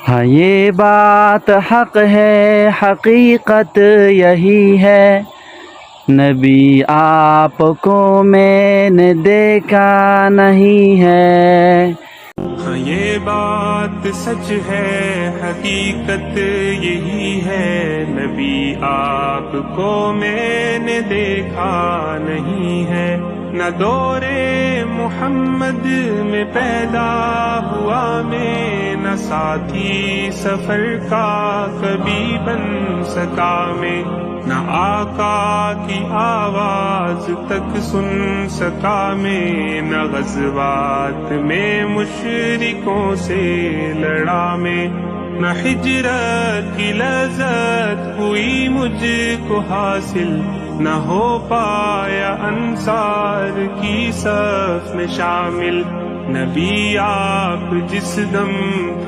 ہاں یہ بات حق ہے، حقیقت یہی ہے، نبی آپ کو میں نے دیکھا نہیں ہے۔ ہاں یہ بات سچ ہے، حقیقت یہی ہے، نبی آپ کو میں نے دیکھا نہیں ہے۔ نہ دور محمد میں پیدا ہوا میں، نہ ساتھی سفر کا کبھی بن سکا میں، نہ آقا کی آواز تک سن سکا میں، نہ غزوات میں مشرکوں سے لڑا میں، نہ ہجرت کی لذت ہوئی مجھ کو حاصل، نہ ہو پایا انصار کی صف میں شامل۔ نبی آپ جس دم تھے